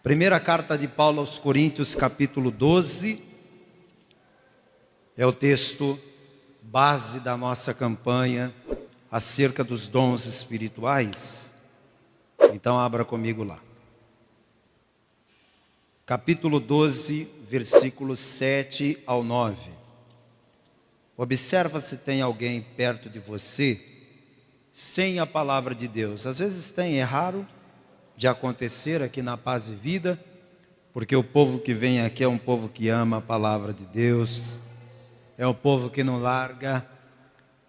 Primeira carta de Paulo aos Coríntios, capítulo 12, é o texto base da nossa campanha acerca dos dons espirituais. Então abra comigo lá. Capítulo 12, versículos 7 ao 9. Observa se tem alguém perto de você sem a palavra de Deus. Às vezes tem, é raro de acontecer aqui na Paz e Vida, porque o povo que vem aqui é um povo que ama a palavra de Deus, é um povo que não larga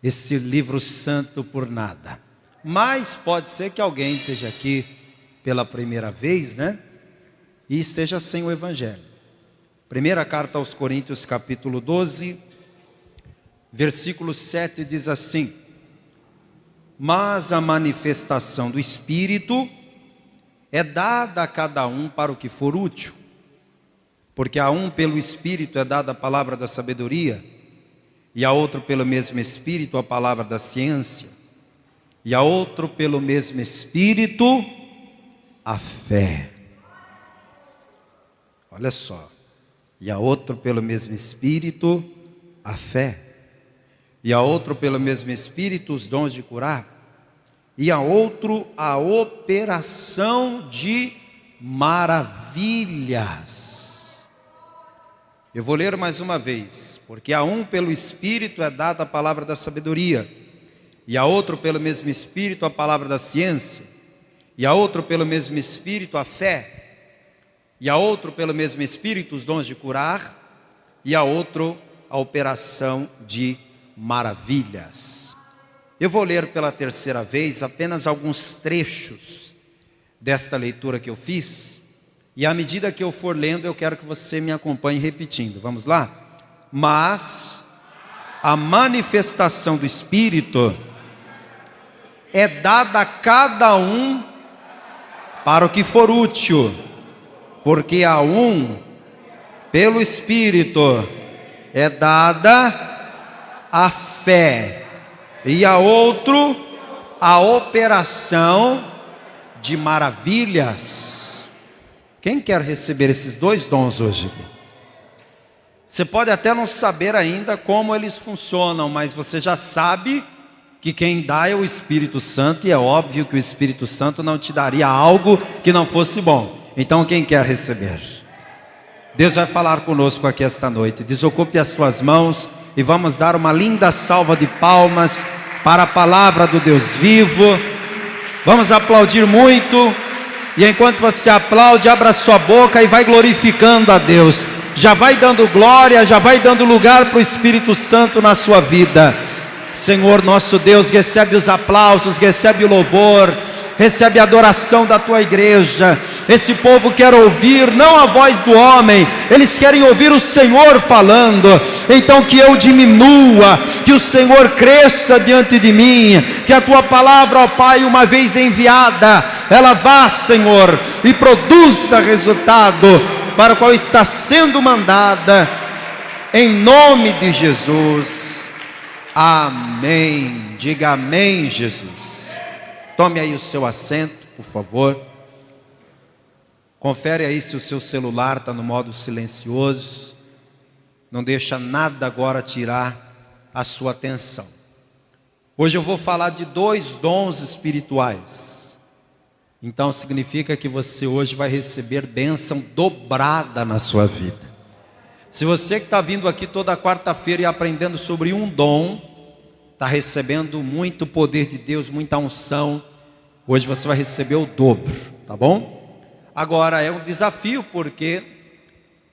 esse livro santo por nada. Mas pode ser que alguém esteja aqui pela primeira vez, né? E esteja sem o Evangelho. Primeira carta aos Coríntios, capítulo 12, versículo 7 diz assim: mas a manifestação do Espírito é dada a cada um para o que for útil, porque a um pelo Espírito é dada a palavra da sabedoria, e a outro pelo mesmo Espírito a palavra da ciência, e a outro pelo mesmo Espírito a fé. Olha só, e a outro pelo mesmo Espírito a fé, e a outro pelo mesmo Espírito os dons de curar, e a outro a operação de maravilhas. Eu vou ler mais uma vez. Porque a um pelo Espírito é dada a palavra da sabedoria, e a outro pelo mesmo Espírito a palavra da ciência, e a outro pelo mesmo Espírito a fé, e a outro pelo mesmo Espírito os dons de curar, e a outro a operação de maravilhas. Eu vou ler pela terceira vez apenas alguns trechos desta leitura que eu fiz, e à medida que eu for lendo, eu quero que você me acompanhe repetindo. Vamos lá? Mas a manifestação do Espírito é dada a cada um para o que for útil, porque a um, pelo Espírito, é dada a fé, e a outro a operação de maravilhas. Quem quer receber esses dois dons hoje aqui? Você pode até não saber ainda como eles funcionam, mas você já sabe que quem dá é o Espírito Santo, e é óbvio que o Espírito Santo não te daria algo que não fosse bom. Então quem quer receber? Deus vai falar conosco aqui esta noite. Desocupe as suas mãos e vamos dar uma linda salva de palmas para a palavra do Deus vivo. Vamos aplaudir muito, e enquanto você aplaude, abra sua boca e vai glorificando a Deus. Já vai dando glória, já vai dando lugar para o Espírito Santo na sua vida. Senhor nosso Deus, recebe os aplausos, recebe o louvor, recebe a adoração da tua igreja. Esse povo quer ouvir não a voz do homem, eles querem ouvir o Senhor falando. Então que eu diminua, que o Senhor cresça diante de mim, que a tua palavra, ó Pai, uma vez enviada, ela vá, Senhor, e produza resultado para o qual está sendo mandada, em nome de Jesus. Amém. Diga amém, Jesus. Tome aí o seu assento, por favor. Confere aí se o seu celular está no modo silencioso. Não deixa nada agora tirar a sua atenção. Hoje eu vou falar de dois dons espirituais. Então significa que você hoje vai receber bênção dobrada na sua vida. Se você que está vindo aqui toda quarta-feira e aprendendo sobre um dom, está recebendo muito poder de Deus, muita unção, hoje você vai receber o dobro, tá bom? Agora é um desafio, porque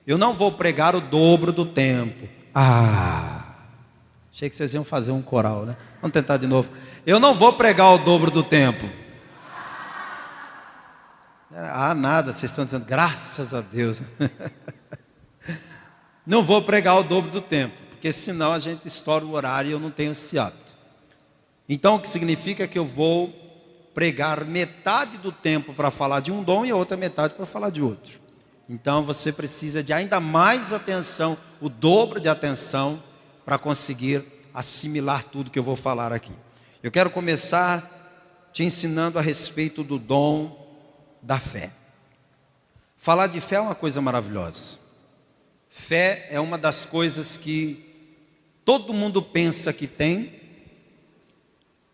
eu não vou pregar o dobro do tempo. Achei que vocês iam fazer um coral, né? Vamos tentar de novo. Eu não vou pregar o dobro do tempo. Nada, vocês estão dizendo, graças a Deus. Não vou pregar o dobro do tempo, porque senão a gente estoura o horário e eu não tenho esse hábito. Então o que significa que eu vou pregar metade do tempo para falar de um dom e a outra metade para falar de outro. Então você precisa de ainda mais atenção o dobro de atenção para conseguir assimilar tudo que eu vou falar aqui. Eu quero começar te ensinando a respeito do dom da fé. Falar de fé é uma coisa maravilhosa. Fé é uma das coisas que todo mundo pensa que tem.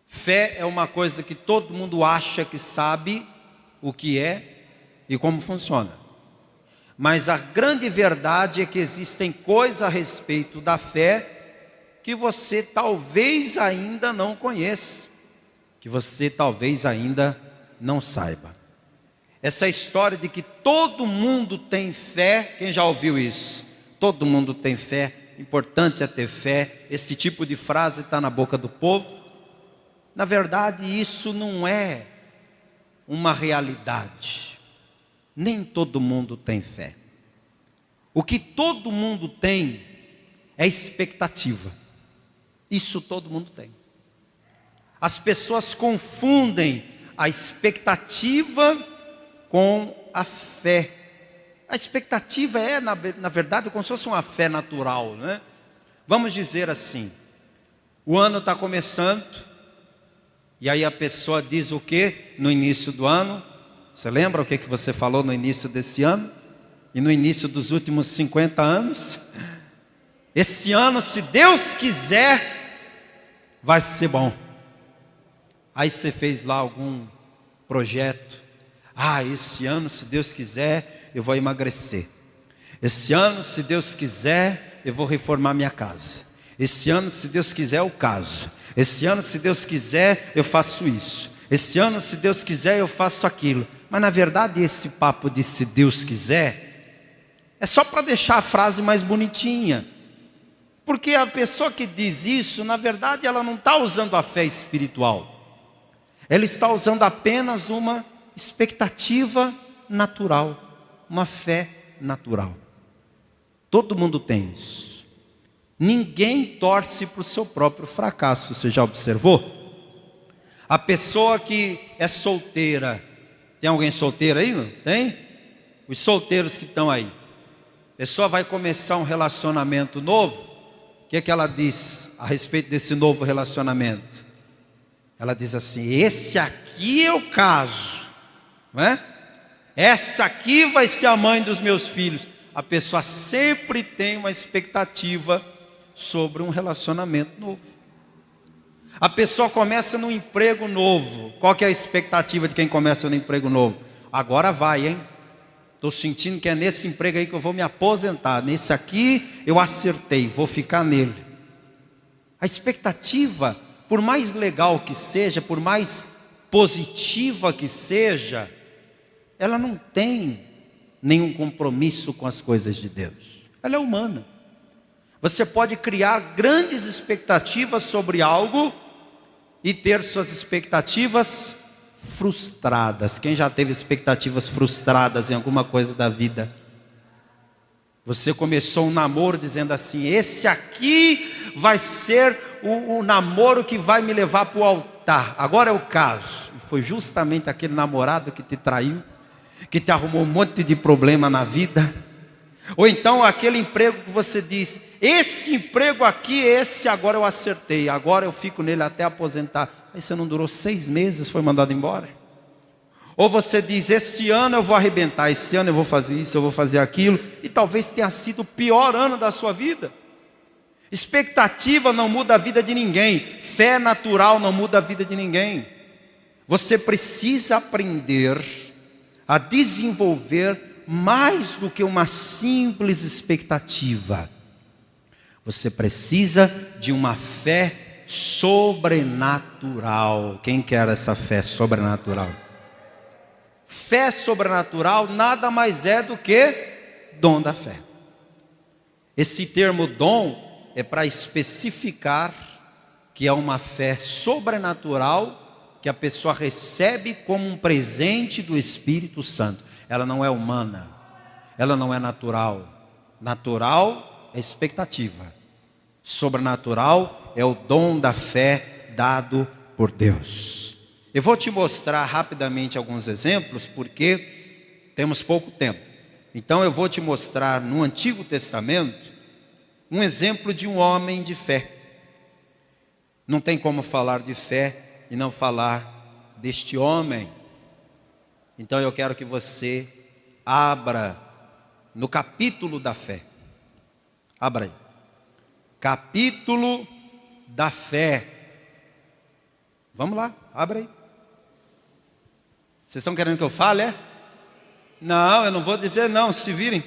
Fé é uma coisa que todo mundo acha que sabe o que é e como funciona. Mas a grande verdade é que existem coisas a respeito da fé que você talvez ainda não conheça, que você talvez ainda não saiba. Essa história de que todo mundo tem fé, quem já ouviu isso? Todo mundo tem fé, importante é ter fé. Esse tipo de frase está na boca do povo. Na verdade, isso não é uma realidade. Nem todo mundo tem fé. O que todo mundo tem é expectativa. Isso todo mundo tem. As pessoas confundem a expectativa com a fé. A expectativa é, na verdade, como se fosse uma fé natural, né? Vamos dizer assim, o ano está começando, e aí a pessoa diz o que no início do ano? Você lembra o que você falou no início desse ano? E no início dos últimos 50 anos? Esse ano, se Deus quiser, vai ser bom. Aí você fez lá algum projeto. Esse ano, se Deus quiser, eu vou emagrecer. Esse ano, se Deus quiser, eu vou reformar minha casa. Esse ano, se Deus quiser, eu caso. Esse ano, se Deus quiser, eu faço isso. Esse ano, se Deus quiser, eu faço aquilo. Mas na verdade, esse papo de se Deus quiser é só para deixar a frase mais bonitinha. Porque a pessoa que diz isso, na verdade, ela não está usando a fé espiritual. Ela está usando apenas uma expectativa natural, uma fé natural. Todo mundo tem isso. Ninguém torce para o seu próprio fracasso, você já observou? A pessoa que é solteira, tem alguém solteiro aí? Não tem? Os solteiros que estão aí. A pessoa vai começar um relacionamento novo, o que ela diz a respeito desse novo relacionamento? Ela diz assim: esse aqui eu caso, não é? Essa aqui vai ser a mãe dos meus filhos. A pessoa sempre tem uma expectativa sobre um relacionamento novo. A pessoa começa num emprego novo. Qual que é a expectativa de quem começa no emprego novo? Agora vai, hein? Estou sentindo que é nesse emprego aí que eu vou me aposentar. Nesse aqui eu acertei, vou ficar nele. A expectativa, por mais legal que seja, por mais positiva que seja, ela não tem nenhum compromisso com as coisas de Deus. Ela é humana. Você pode criar grandes expectativas sobre algo e ter suas expectativas frustradas. Quem já teve expectativas frustradas em alguma coisa da vida? Você começou um namoro dizendo assim: esse aqui vai ser o namoro que vai me levar para o altar. Agora é o caso. E foi justamente aquele namorado que te traiu, que te arrumou um monte de problema na vida. Ou então aquele emprego que você diz: esse emprego aqui, esse agora eu acertei, agora eu fico nele até aposentar. Aí você não durou 6 meses, foi mandado embora. Ou você diz: esse ano eu vou arrebentar, esse ano eu vou fazer isso, eu vou fazer aquilo. E talvez tenha sido o pior ano da sua vida. Expectativa não muda a vida de ninguém. Fé natural não muda a vida de ninguém. Você precisa aprender a desenvolver mais do que uma simples expectativa. Você precisa de uma fé sobrenatural. Quem quer essa fé sobrenatural? Fé sobrenatural nada mais é do que dom da fé. Esse termo dom é para especificar que é uma fé sobrenatural que a pessoa recebe como um presente do Espírito Santo. Ela não é humana, ela não é natural. Natural é expectativa, sobrenatural é o dom da fé dado por Deus. Eu vou te mostrar rapidamente alguns exemplos, porque temos pouco tempo. Então eu vou te mostrar no Antigo Testamento um exemplo de um homem de fé. Não tem como falar de fé e não falar deste homem. Então eu quero que você abra no capítulo da fé. Abra aí. Capítulo da fé. Vamos lá, abra aí. Vocês estão querendo que eu fale, é? Não, eu não vou dizer não, se virem.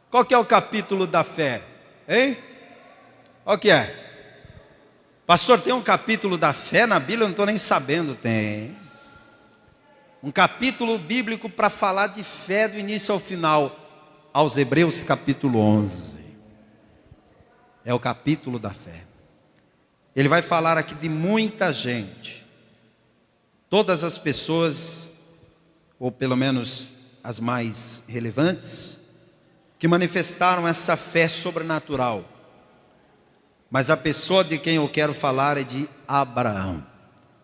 Qual que é o capítulo da fé? Hein? Qual que é? Pastor, tem um capítulo da fé na Bíblia? Eu não estou nem sabendo. Tem. Um capítulo bíblico para falar de fé do início ao final. Aos Hebreus capítulo 11. É o capítulo da fé. Ele vai falar aqui de muita gente. Todas as pessoas, ou pelo menos as mais relevantes, que manifestaram essa fé sobrenatural. Mas a pessoa de quem eu quero falar é de Abraão.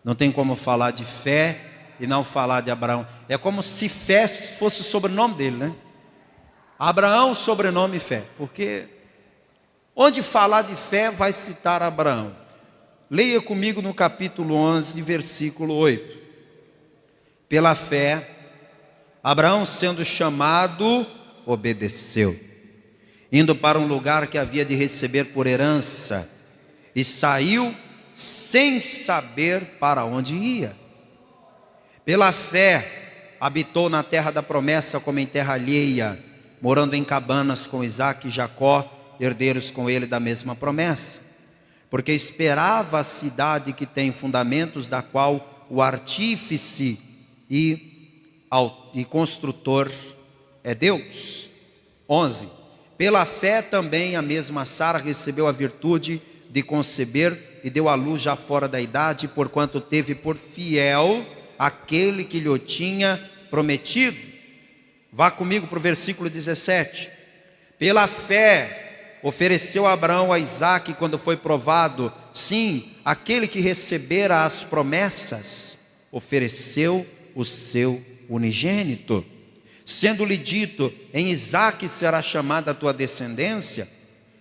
Não tem como falar de fé e não falar de Abraão. É como se fé fosse o sobrenome dele, né? Abraão, sobrenome fé. Porque onde falar de fé vai citar Abraão. Leia comigo no capítulo 11, versículo 8. Pela fé, Abraão, sendo chamado, obedeceu, indo para um lugar que havia de receber por herança, e saiu sem saber para onde ia. Pela fé, habitou na terra da promessa como em terra alheia, morando em cabanas com Isaque e Jacó, herdeiros com ele da mesma promessa. Porque esperava a cidade que tem fundamentos, da qual o artífice e construtor é Deus. 11. Pela fé também a mesma Sara recebeu a virtude de conceber e deu à luz já fora da idade, porquanto teve por fiel aquele que lhe tinha prometido. Vá comigo para o versículo 17. Pela fé ofereceu Abraão a Isaque quando foi provado. Sim, aquele que recebera as promessas ofereceu o seu unigênito, sendo-lhe dito: em Isaque será chamada a tua descendência.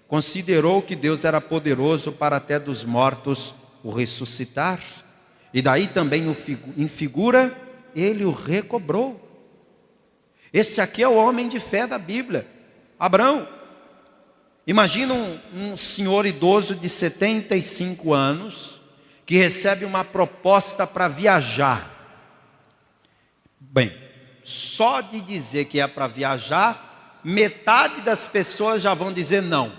Considerou que Deus era poderoso para até dos mortos o ressuscitar, e daí também em figura ele o recobrou. Esse aqui é o homem de fé da Bíblia, Abraão. Imagina um senhor idoso de 75 anos que recebe uma proposta para viajar. Bem, só de dizer que é para viajar, metade das pessoas já vão dizer não.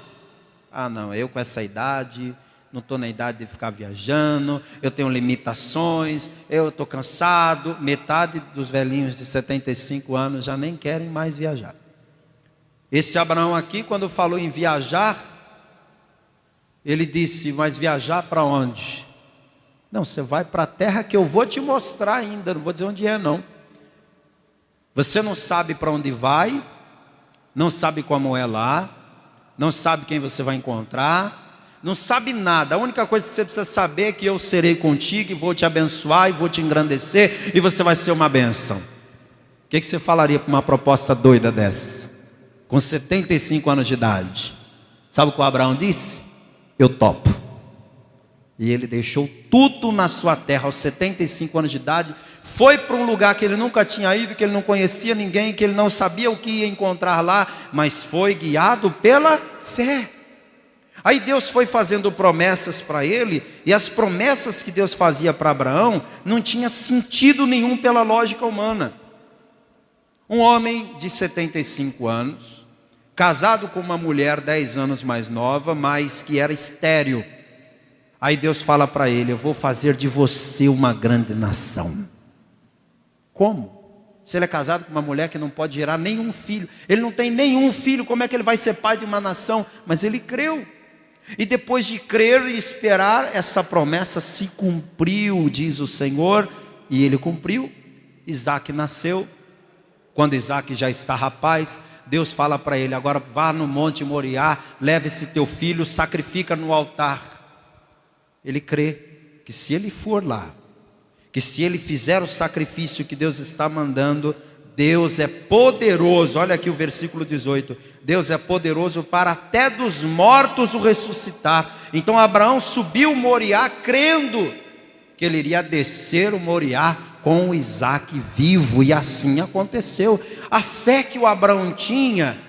Ah não, eu com essa idade, não estou na idade de ficar viajando, eu tenho limitações, eu estou cansado. Metade dos velhinhos de 75 anos já nem querem mais viajar. Esse Abraão aqui, quando falou em viajar, ele disse: mas viajar para onde? Não, você vai para a terra que eu vou te mostrar ainda, não vou dizer onde é não. Você não sabe para onde vai, não sabe como é lá, não sabe quem você vai encontrar, não sabe nada. A única coisa que você precisa saber é que eu serei contigo e vou te abençoar e vou te engrandecer e você vai ser uma bênção. O que você falaria para uma proposta doida dessa? Com 75 anos de idade. Sabe o que o Abraão disse? Eu topo. E ele deixou tudo na sua terra aos 75 anos de idade, foi para um lugar que ele nunca tinha ido, que ele não conhecia ninguém, que ele não sabia o que ia encontrar lá, mas foi guiado pela fé. Aí Deus foi fazendo promessas para ele, e as promessas que Deus fazia para Abraão não tinha sentido nenhum pela lógica humana. Um homem de 75 anos, casado com uma mulher 10 anos mais nova, mas que era estéril. Aí Deus fala para ele: eu vou fazer de você uma grande nação. Como? Se ele é casado com uma mulher que não pode gerar nenhum filho, ele não tem nenhum filho, como é que ele vai ser pai de uma nação? Mas ele creu. E depois de crer e esperar, essa promessa se cumpriu, diz o Senhor, e ele cumpriu. Isaque nasceu. Quando Isaque já está rapaz, Deus fala para ele: agora vá no monte Moriá, leve esse teu filho, sacrifica no altar. Ele crê que se ele for lá, que se ele fizer o sacrifício que Deus está mandando, Deus é poderoso, olha aqui o versículo 18, Deus é poderoso para até dos mortos o ressuscitar. Então Abraão subiu o Moriá crendo que ele iria descer o Moriá com Isaque vivo, e assim aconteceu. A fé que o Abraão tinha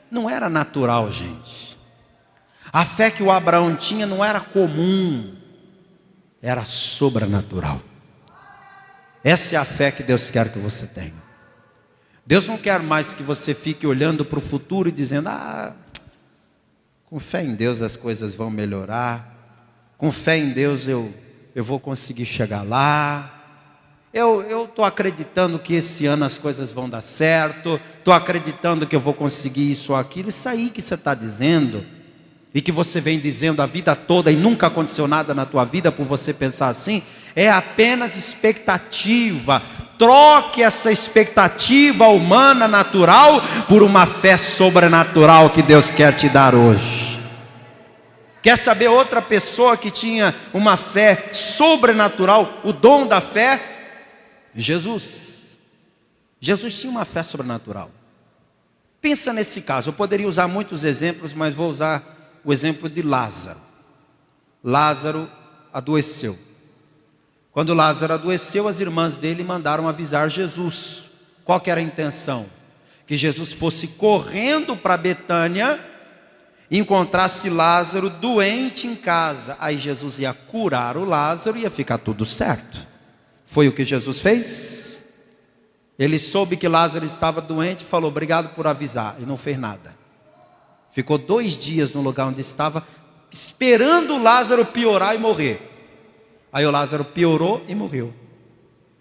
não era natural, gente. A fé que o Abraão tinha não era comum, era sobrenatural. Essa é a fé que Deus quer que você tenha. Deus não quer mais que você fique olhando para o futuro e dizendo: com fé em Deus as coisas vão melhorar, com fé em Deus eu vou conseguir chegar lá, eu estou acreditando que esse ano as coisas vão dar certo, estou acreditando que eu vou conseguir isso ou aquilo. Isso aí que você está dizendo, e que você vem dizendo a vida toda e nunca aconteceu nada na tua vida por você pensar assim, é apenas expectativa. Troque essa expectativa humana, natural, por uma fé sobrenatural que Deus quer te dar hoje. Quer saber outra pessoa que tinha uma fé sobrenatural, o dom da fé? Jesus. Jesus tinha uma fé sobrenatural. Pensa nesse caso, eu poderia usar muitos exemplos, mas vou usar o exemplo de Lázaro. Lázaro adoeceu. Quando Lázaro adoeceu, as irmãs dele mandaram avisar Jesus. Qual que era a intenção? Que Jesus fosse correndo para Betânia e encontrasse Lázaro doente em casa. Aí Jesus ia curar o Lázaro e ia ficar tudo certo. Foi o que Jesus fez? Ele soube que Lázaro estava doente e falou: obrigado por avisar, e não fez nada. Ficou 2 dias no lugar onde estava, esperando o Lázaro piorar e morrer. Aí o Lázaro piorou e morreu.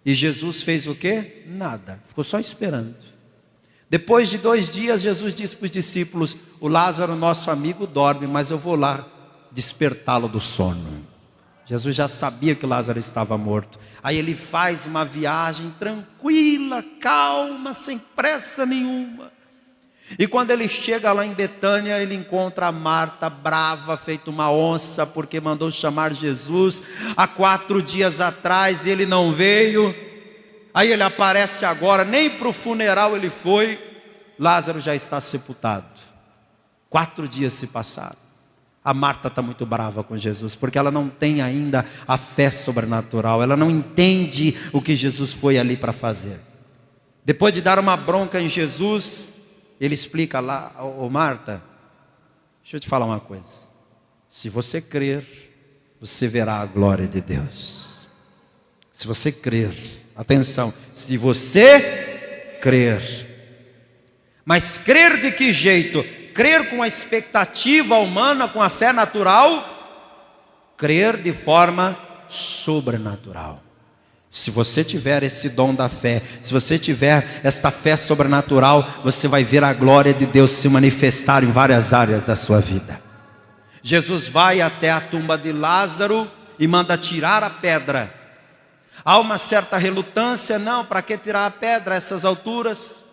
E Jesus fez o quê? Nada, ficou só esperando. Depois de 2 dias, Jesus disse para os discípulos: o Lázaro, nosso amigo, dorme, mas eu vou lá despertá-lo do sono. Jesus já sabia que Lázaro estava morto. Aí ele faz uma viagem tranquila, calma, sem pressa nenhuma. E quando ele chega lá em Betânia, ele encontra a Marta brava, feito uma onça, porque mandou chamar Jesus há 4 dias atrás e ele não veio. Aí ele aparece agora, nem para o funeral ele foi. Lázaro já está sepultado. 4 dias se passaram. A Marta está muito brava com Jesus, porque ela não tem ainda a fé sobrenatural. Ela não entende o que Jesus foi ali para fazer. Depois de dar uma bronca em Jesus, ele explica lá: ô Marta, deixa eu te falar uma coisa. Se você crer, você verá a glória de Deus. Se você crer, atenção, se você crer. Mas crer de que jeito? Crer com a expectativa humana, com a fé natural? Crer de forma sobrenatural. Se você tiver esse dom da fé, se você tiver esta fé sobrenatural, você vai ver a glória de Deus se manifestar em várias áreas da sua vida. Jesus vai até a tumba de Lázaro e manda tirar a pedra. Há uma certa relutância: não, para que tirar a pedra a essas alturas?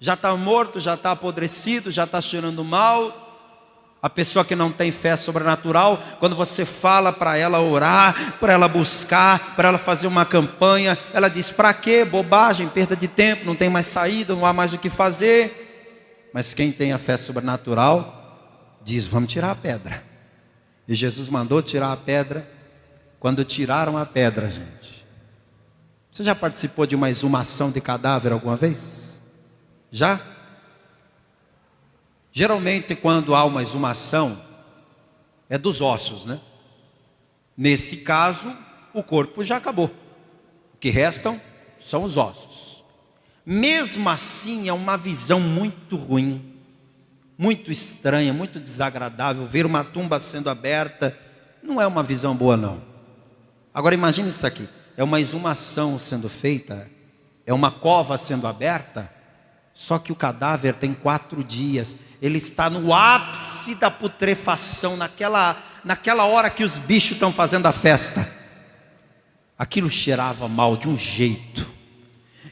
Já está morto, já está apodrecido, já está cheirando mal. A pessoa que não tem fé sobrenatural, quando você fala para ela orar, para ela buscar, para ela fazer uma campanha, ela diz: para quê? Bobagem, perda de tempo, não tem mais saída, não há mais o que fazer. Mas quem tem a fé sobrenatural diz: vamos tirar a pedra. E Jesus mandou tirar a pedra. Quando tiraram a pedra, gente, você já participou de uma exumação de cadáver alguma vez? Já? Geralmente quando há uma exumação, é dos ossos, né? Nesse caso, o corpo já acabou. O que restam são os ossos. Mesmo assim, é uma visão muito ruim, muito estranha, muito desagradável. Ver uma tumba sendo aberta não é uma visão boa, não. Agora imagine isso aqui: é uma exumação sendo feita, é uma cova sendo aberta, só que o cadáver tem 4 dias. Ele está no ápice da putrefação, naquela hora que os bichos estão fazendo a festa. Aquilo cheirava mal de um jeito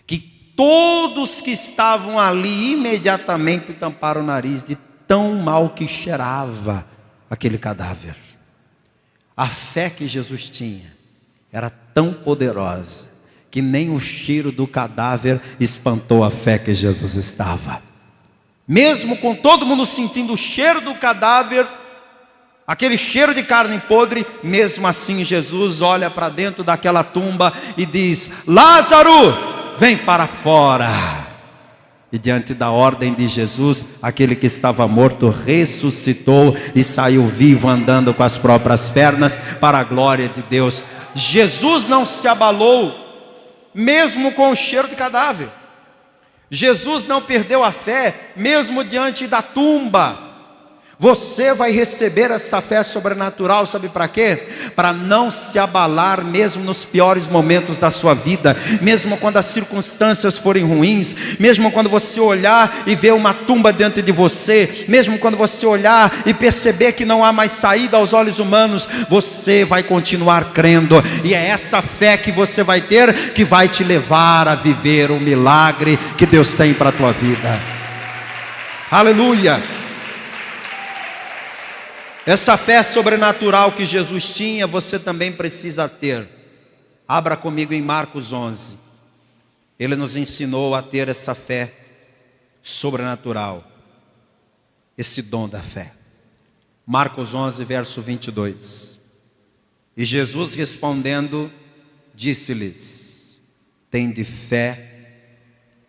que todos que estavam ali imediatamente tamparam o nariz, de tão mal que cheirava aquele cadáver. A fé que Jesus tinha era tão poderosa que nem o cheiro do cadáver espantou a fé que Jesus estava. Mesmo com todo mundo sentindo o cheiro do cadáver, aquele cheiro de carne podre, mesmo assim Jesus olha para dentro daquela tumba e diz: Lázaro, vem para fora. E diante da ordem de Jesus, aquele que estava morto ressuscitou e saiu vivo, andando com as próprias pernas, para a glória de Deus. Jesus não se abalou, mesmo com o cheiro de cadáver. Jesus não perdeu a fé, mesmo diante da tumba. Você vai receber essa fé sobrenatural, sabe para quê? Para não se abalar mesmo nos piores momentos da sua vida, mesmo quando as circunstâncias forem ruins, mesmo quando você olhar e ver uma tumba diante de você, mesmo quando você olhar e perceber que não há mais saída aos olhos humanos, você vai continuar crendo, e é essa fé que você vai ter que vai te levar a viver o milagre que Deus tem para a tua vida. Aleluia! Essa fé sobrenatural que Jesus tinha, você também precisa ter. Abra comigo em Marcos 11. Ele nos ensinou a ter essa fé sobrenatural, esse dom da fé. Marcos 11, verso 22. E Jesus respondendo, disse-lhes: tende fé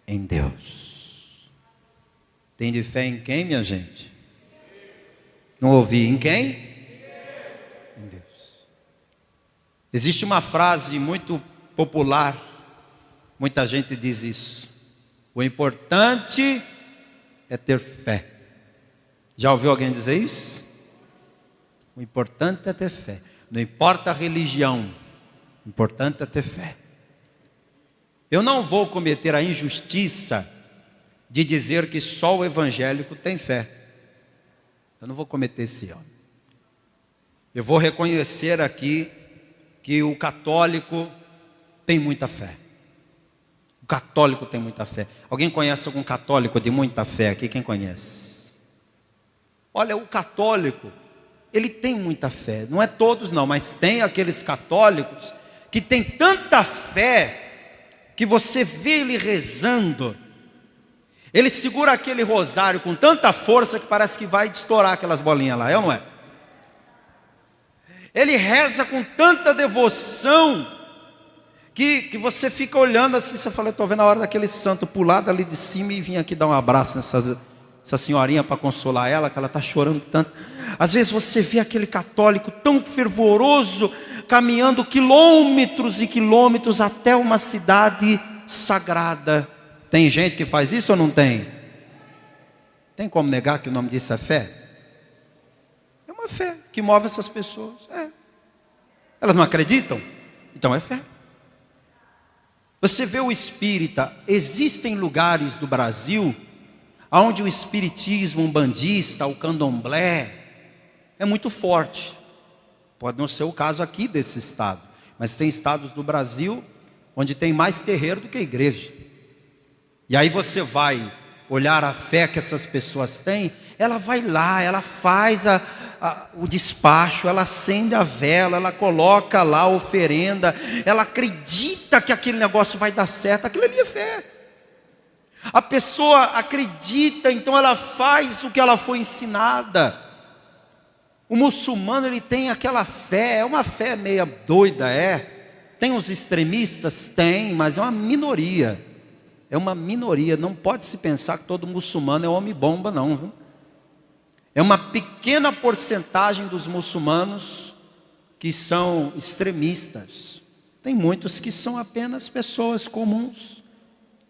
em Deus. Tende fé em quem, minha gente? Não ouvi, em quem? Em Deus. Existe uma frase muito popular, muita gente diz isso: o importante é ter fé. Já ouviu alguém dizer isso? O importante é ter fé. Não importa a religião, o importante é ter fé. Eu não vou cometer a injustiça de dizer que só o evangélico tem fé. Eu não vou cometer esse erro. Eu vou reconhecer aqui que o católico tem muita fé. O católico tem muita fé. Alguém conhece algum católico de muita fé aqui? Quem conhece? Olha, o católico, ele tem muita fé. Não é todos não, mas tem aqueles católicos que tem tanta fé que você vê ele rezando. Ele segura aquele rosário com tanta força que parece que vai estourar aquelas bolinhas lá, é ou não é? Ele reza com tanta devoção que você fica olhando assim, você fala: estou vendo a hora daquele santo pular dali de cima e vir aqui dar um abraço nessa senhorinha para consolar ela, que ela está chorando tanto. Às vezes você vê aquele católico tão fervoroso, caminhando quilômetros e quilômetros até uma cidade sagrada. Tem gente que faz isso ou não tem? Tem como negar que o nome disso é fé? É uma fé que move essas pessoas. Elas não acreditam? Então é fé. Você vê o espírita, existem lugares do Brasil onde o espiritismo umbandista, o candomblé, é muito forte. Pode não ser o caso aqui desse estado, mas tem estados do Brasil onde tem mais terreiro do que igreja. E aí você vai olhar a fé que essas pessoas têm, ela vai lá, ela faz o despacho, ela acende a vela, ela coloca lá a oferenda, ela acredita que aquele negócio vai dar certo, aquilo ali é fé. A pessoa acredita, então ela faz o que ela foi ensinada. O muçulmano, ele tem aquela fé, é uma fé meio doida, Tem os extremistas? Tem, mas é uma minoria. É uma minoria, não pode se pensar que todo muçulmano é homem-bomba não, viu? É uma pequena porcentagem dos muçulmanos que são extremistas. Tem muitos que são apenas pessoas comuns,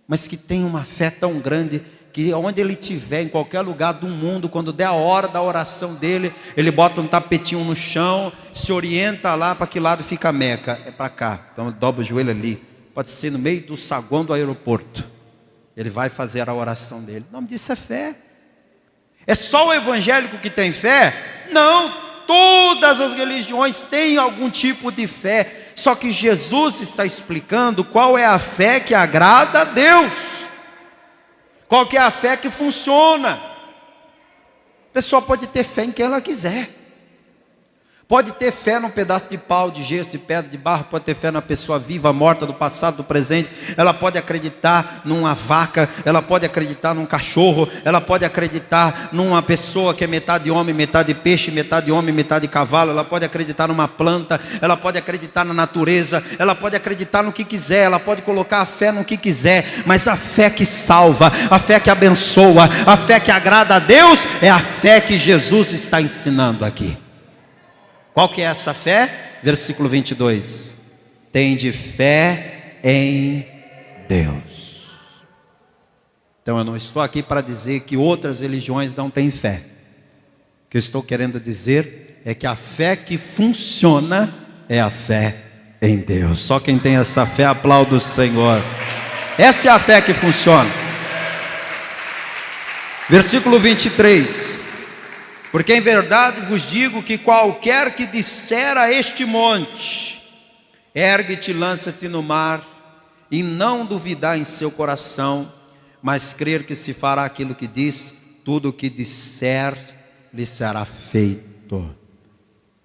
mas que têm uma fé tão grande, que onde ele estiver, em qualquer lugar do mundo, quando der a hora da oração dele, ele bota um tapetinho no chão, se orienta lá para que lado fica a Meca, é para cá, então dobra o joelho ali. Pode ser no meio do saguão do aeroporto. Ele vai fazer a oração dele. O nome disso é fé. É só o evangélico que tem fé? Não, todas as religiões têm algum tipo de fé. Só que Jesus está explicando qual é a fé que agrada a Deus. Qual que é a fé que funciona. A pessoa pode ter fé em quem ela quiser. Pode ter fé num pedaço de pau, de gesso, de pedra, de barro. Pode ter fé na pessoa viva, morta, do passado, do presente. Ela pode acreditar numa vaca. Ela pode acreditar num cachorro. Ela pode acreditar numa pessoa que é metade homem, metade peixe, metade homem, metade cavalo. Ela pode acreditar numa planta. Ela pode acreditar na natureza. Ela pode acreditar no que quiser. Ela pode colocar a fé no que quiser. Mas a fé que salva, a fé que abençoa, a fé que agrada a Deus, é a fé que Jesus está ensinando aqui. Qual que é essa fé? Versículo 22. Tende fé em Deus. Então eu não estou aqui para dizer que outras religiões não têm fé. O que eu estou querendo dizer é que a fé que funciona é a fé em Deus. Só quem tem essa fé aplauda o Senhor. Essa é a fé que funciona. Versículo 23. Porque em verdade vos digo que qualquer que disser a este monte, ergue-te, lança-te no mar, e não duvidar em seu coração, mas crer que se fará aquilo que diz, tudo o que disser lhe será feito.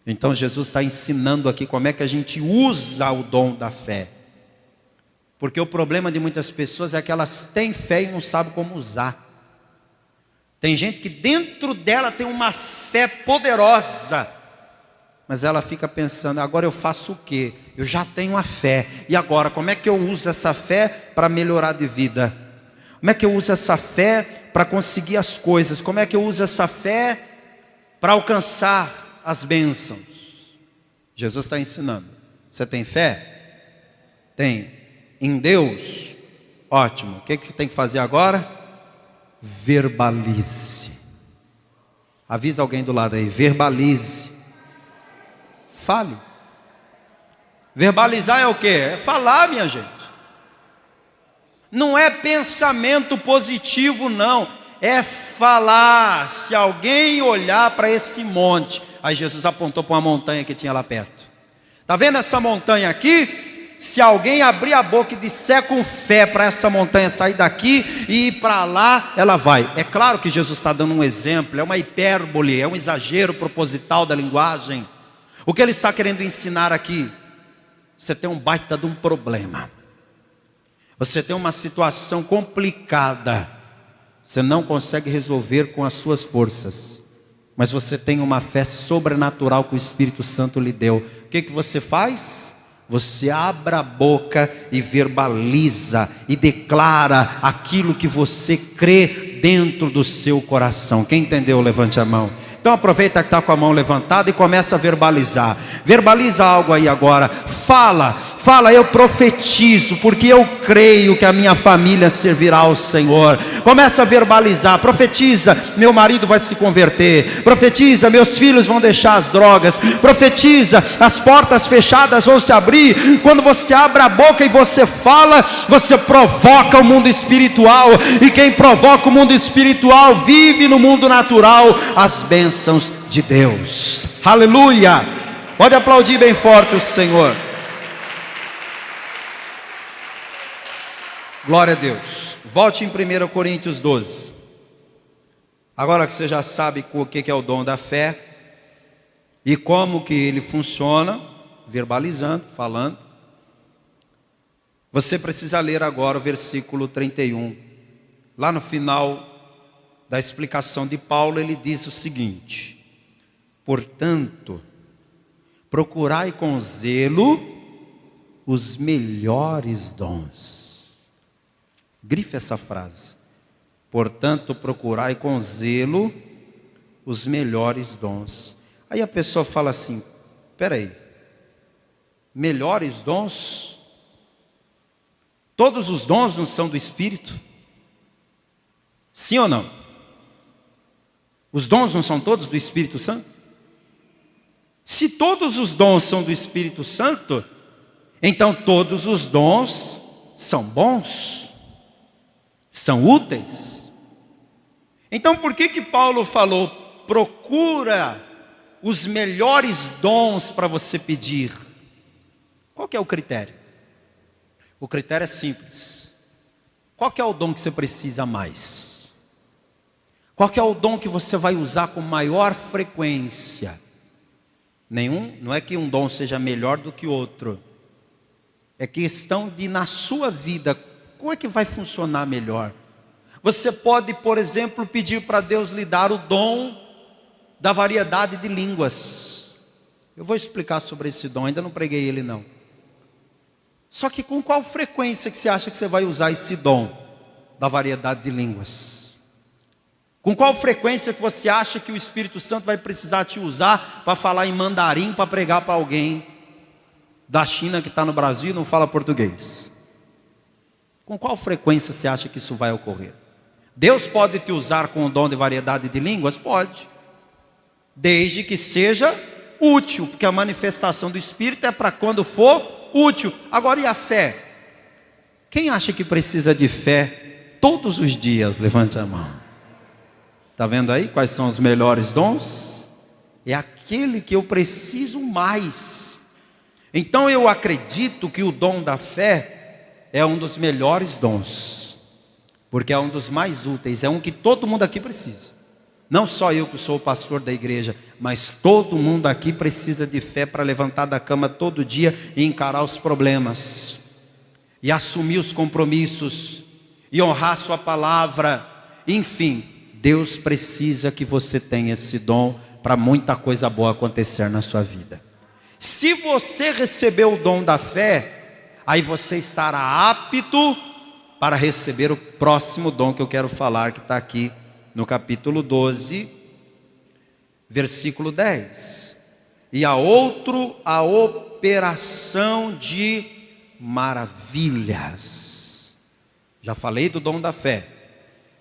Então Jesus está ensinando aqui como é que a gente usa o dom da fé. Porque o problema de muitas pessoas é que elas têm fé e não sabem como usar. Tem gente que dentro dela tem uma fé poderosa, mas ela fica pensando, agora eu faço o quê? Eu já tenho a fé, e agora como é que eu uso essa fé para melhorar de vida? Como é que eu uso essa fé para conseguir as coisas? Como é que eu uso essa fé para alcançar as bênçãos? Jesus está ensinando. Você tem fé? Tem. Em Deus? Ótimo. O que tem que fazer agora? Verbalize. Avisa alguém do lado aí, verbalize. Fale. Verbalizar é o quê? É falar, minha gente. Não é pensamento positivo, não. É falar. Se alguém olhar para esse monte, aí Jesus apontou para uma montanha que tinha lá perto. Está vendo essa montanha aqui? Se alguém abrir a boca e disser com fé para essa montanha sair daqui e ir para lá, ela vai. É claro que Jesus está dando um exemplo, é uma hipérbole, é um exagero proposital da linguagem. O que ele está querendo ensinar aqui? Você tem um baita de um problema. Você tem uma situação complicada. Você não consegue resolver com as suas forças. Mas você tem uma fé sobrenatural que o Espírito Santo lhe deu. O que você faz? Você abre a boca e verbaliza e declara aquilo que você crê dentro do seu coração. Quem entendeu, levante a mão. Então aproveita que está com a mão levantada e começa a verbalizar. Verbaliza algo aí agora. Fala, eu profetizo, porque eu creio que a minha família servirá ao Senhor. Começa a verbalizar, profetiza, meu marido vai se converter. Profetiza, meus filhos vão deixar as drogas. Profetiza, as portas fechadas vão se abrir. Quando você abre a boca e você fala, você provoca o mundo espiritual. E quem provoca o mundo espiritual vive no mundo natural as bênçãos de Deus. Aleluia! Pode aplaudir bem forte o Senhor. Glória a Deus. Volte em 1 Coríntios 12. Agora que você já sabe o que é o dom da fé e como que ele funciona, verbalizando, falando, você precisa ler agora o versículo 31. Lá no final da explicação de Paulo, ele diz o seguinte: portanto, procurai com zelo os melhores dons. Grife essa frase. Portanto, procurai com zelo os melhores dons. Aí a pessoa fala assim: peraí, melhores dons? Todos os dons não são do Espírito? Sim ou não? Os dons não são todos do Espírito Santo? Se todos os dons são do Espírito Santo, então todos os dons são bons, são úteis. Então por que Paulo falou, procura os melhores dons para você pedir? Qual que é o critério? O critério é simples. Qual que é o dom que você precisa mais? Qual que é o dom que você vai usar com maior frequência? Não é que um dom seja melhor do que outro. É questão de, na sua vida, como é que vai funcionar melhor? Você pode, por exemplo, pedir para Deus lhe dar o dom da variedade de línguas. Eu vou explicar sobre esse dom, ainda não preguei ele não. Só que com qual frequência que você acha que você vai usar esse dom da variedade de línguas? Com qual frequência que você acha que o Espírito Santo vai precisar te usar para falar em mandarim, para pregar para alguém da China que está no Brasil e não fala português? Com qual frequência você acha que isso vai ocorrer? Deus pode te usar com o dom de variedade de línguas? Pode. Desde que seja útil, porque a manifestação do Espírito é para quando for útil. Agora, e a fé? Quem acha que precisa de fé todos os dias? Levante a mão. Está vendo aí quais são os melhores dons? É aquele que eu preciso mais. Então eu acredito que o dom da fé é um dos melhores dons, porque é um dos mais úteis, é um que todo mundo aqui precisa. Não só eu que sou o pastor da igreja, mas todo mundo aqui precisa de fé para levantar da cama todo dia e encarar os problemas, e assumir os compromissos, e honrar sua palavra. Enfim, Deus precisa que você tenha esse dom para muita coisa boa acontecer na sua vida. Se você receber o dom da fé, aí você estará apto para receber o próximo dom que eu quero falar, que está aqui no capítulo 12, versículo 10. E a outro, a operação de maravilhas. Já falei do dom da fé.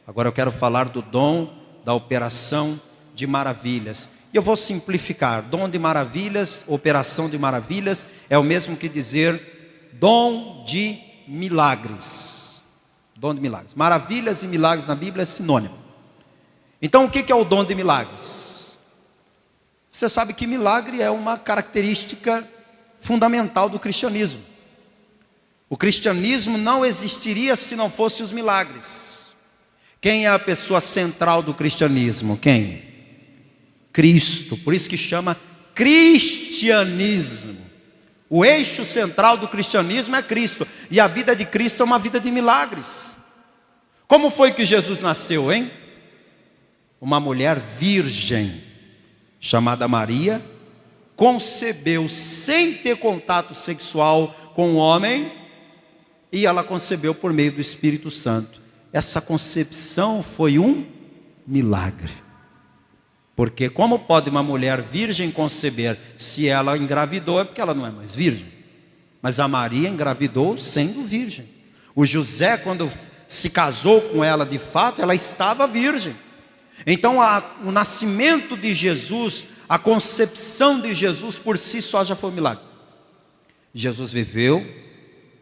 Agora eu quero falar do dom da operação de maravilhas. E eu vou simplificar. Dom de maravilhas, operação de maravilhas, é o mesmo que dizer dom de milagres. Dom de milagres. Maravilhas e milagres na Bíblia é sinônimo. Então o que é o dom de milagres? Você sabe que milagre é uma característica fundamental do cristianismo. O cristianismo não existiria se não fosse os milagres. Quem é a pessoa central do cristianismo? Quem? Cristo. Por isso que chama cristianismo. O eixo central do cristianismo é Cristo. E a vida de Cristo é uma vida de milagres. Como foi que Jesus nasceu, hein? Uma mulher virgem, chamada Maria, concebeu sem ter contato sexual com o homem, e ela concebeu por meio do Espírito Santo. Essa concepção foi um milagre. Porque como pode uma mulher virgem conceber? Se ela engravidou é porque ela não é mais virgem. Mas a Maria engravidou sendo virgem. O José, quando se casou com ela de fato, ela estava virgem. Então o nascimento de Jesus, a concepção de Jesus por si só já foi um milagre. Jesus viveu,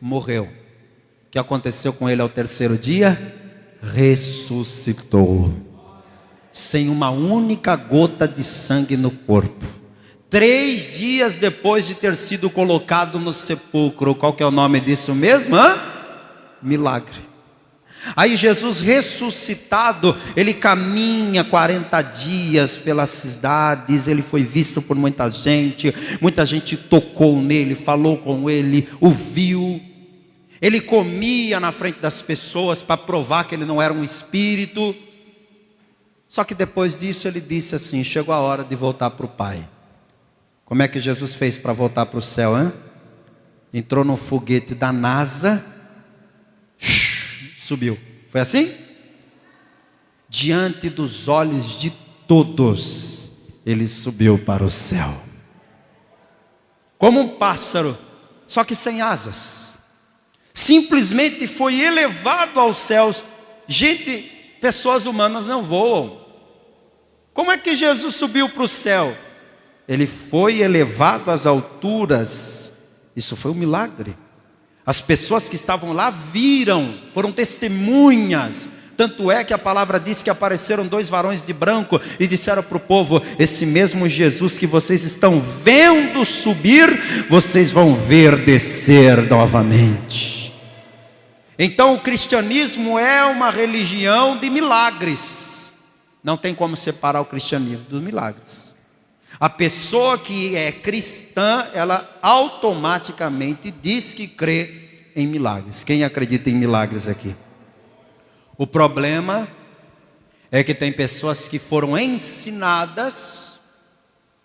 morreu. O que aconteceu com ele ao terceiro dia? Ressuscitou. Sem uma única gota de sangue no corpo. 3 dias depois de ter sido colocado no sepulcro. Qual que é o nome disso mesmo? Milagre. Aí Jesus ressuscitado, ele caminha 40 dias pelas cidades, ele foi visto por muita gente tocou nele, falou com ele, o viu. Ele comia na frente das pessoas para provar que ele não era um espírito. Só que depois disso ele disse assim: chegou a hora de voltar para o Pai. Como é que Jesus fez para voltar para o céu, hein? Entrou no foguete da NASA, subiu. Foi assim? Diante dos olhos de todos, ele subiu para o céu. Como um pássaro, só que sem asas. Simplesmente foi elevado aos céus. Gente, pessoas humanas não voam. Como é que Jesus subiu para o céu? Ele foi elevado às alturas. Isso foi um milagre. As pessoas que estavam lá viram, foram testemunhas. Tanto é que a palavra diz que apareceram 2 varões de branco e disseram para o povo: esse mesmo Jesus que vocês estão vendo subir, vocês vão ver descer novamente. Então o cristianismo é uma religião de milagres. Não tem como separar o cristianismo dos milagres. A pessoa que é cristã, ela automaticamente diz que crê em milagres. Quem acredita em milagres aqui? O problema é que tem pessoas que foram ensinadas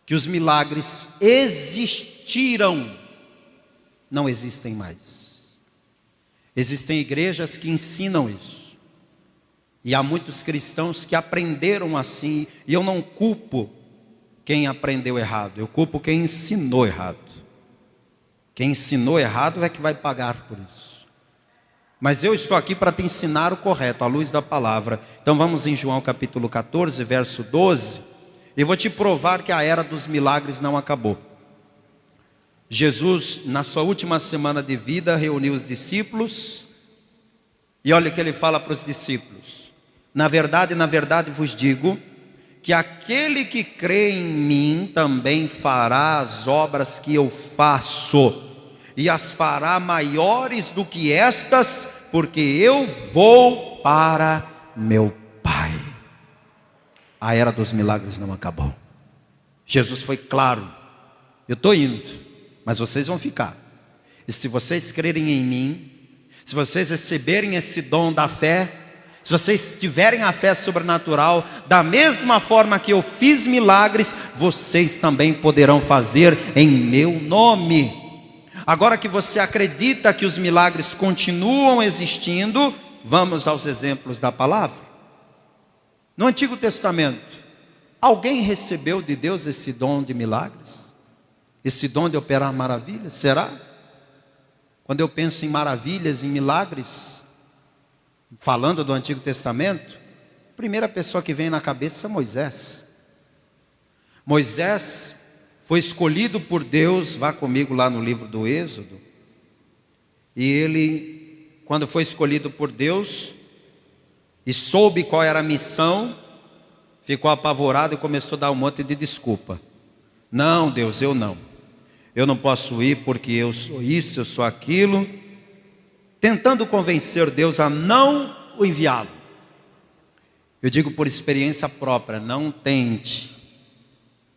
que os milagres existiram, não existem mais. Existem igrejas que ensinam isso. E há muitos cristãos que aprenderam assim, e eu não culpo quem aprendeu errado, eu culpo quem ensinou errado. Quem ensinou errado é que vai pagar por isso. Mas eu estou aqui para te ensinar o correto, à luz da palavra. Então vamos em João capítulo 14, verso 12. E vou te provar que a era dos milagres não acabou. Jesus, na sua última semana de vida, reuniu os discípulos. E olha o que ele fala para os discípulos. Na verdade vos digo, que aquele que crê em mim também fará as obras que eu faço, e as fará maiores do que estas, porque eu vou para meu Pai. A era dos milagres não acabou. Jesus foi claro: eu estou indo, mas vocês vão ficar. E se vocês crerem em mim, se vocês receberem esse dom da fé, se vocês tiverem a fé sobrenatural, da mesma forma que eu fiz milagres, vocês também poderão fazer em meu nome. Agora que você acredita que os milagres continuam existindo, vamos aos exemplos da palavra. No Antigo Testamento, alguém recebeu de Deus esse dom de milagres? Esse dom de operar maravilhas? Será? Quando eu penso em maravilhas, em milagres, falando do Antigo Testamento, a primeira pessoa que vem na cabeça é Moisés. Moisés foi escolhido por Deus, vá comigo lá no livro do Êxodo. E ele, quando foi escolhido por Deus e soube qual era a missão, ficou apavorado e começou a dar um monte de desculpa. Não, Deus, eu não posso ir porque eu sou isso, eu sou aquilo, tentando convencer Deus a não o enviá-lo. Eu digo por experiência própria, não tente.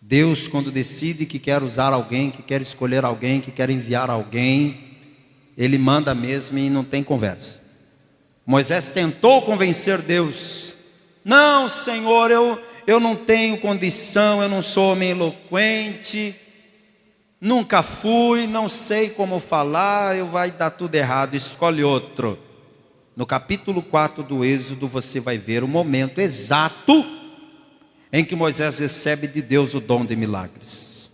Deus, quando decide que quer usar alguém, que quer escolher alguém, que quer enviar alguém, Ele manda mesmo e não tem conversa. Moisés tentou convencer Deus. Não, Senhor, eu não tenho condição, eu não sou homem eloquente, nunca fui, não sei como falar, vai dar tudo errado, escolhe outro. No capítulo 4 do Êxodo você vai ver o momento exato em que Moisés recebe de Deus o dom de milagres.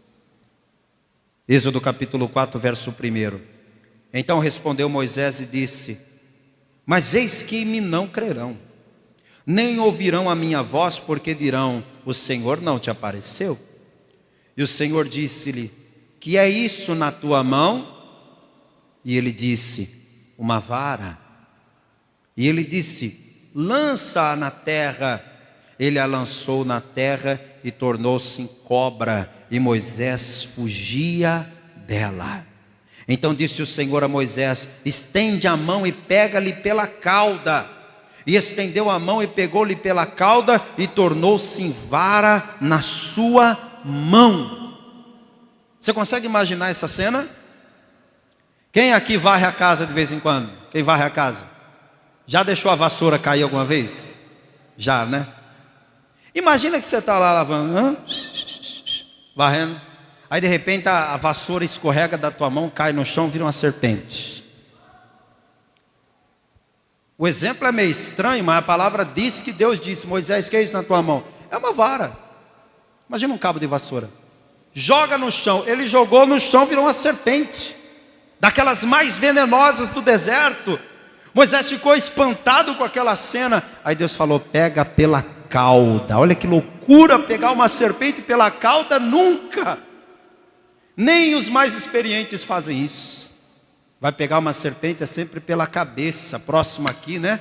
Êxodo capítulo 4, verso 1. Então respondeu Moisés e disse: mas eis que me não crerão, nem ouvirão a minha voz, porque dirão: o Senhor não te apareceu. E o Senhor disse-lhe: que é isso na tua mão? E ele disse: uma vara. E ele disse: lança-a na terra. Ele a lançou na terra e tornou-se em cobra, e Moisés fugia dela. Então disse o Senhor a Moisés: estende a mão e pega-lhe pela cauda. E estendeu a mão e pegou-lhe pela cauda, e tornou-se em vara na sua mão. Você consegue imaginar essa cena? Quem aqui varre a casa de vez em quando? Quem varre a casa? Já deixou a vassoura cair alguma vez? Já, né? Imagina que você está lá lavando, varrendo, aí de repente a vassoura escorrega da tua mão, cai no chão, vira uma serpente. O exemplo é meio estranho, mas a palavra diz que Deus disse: Moisés, que é isso na tua mão? É uma vara. Imagina um cabo de vassoura. Joga no chão. Ele jogou no chão, virou uma serpente, daquelas mais venenosas do deserto. Moisés ficou espantado com aquela cena. Aí Deus falou: pega pela cauda. Olha que loucura, pegar uma serpente pela cauda, nunca. Nem os mais experientes fazem isso. Vai pegar uma serpente é sempre pela cabeça, próximo aqui, né?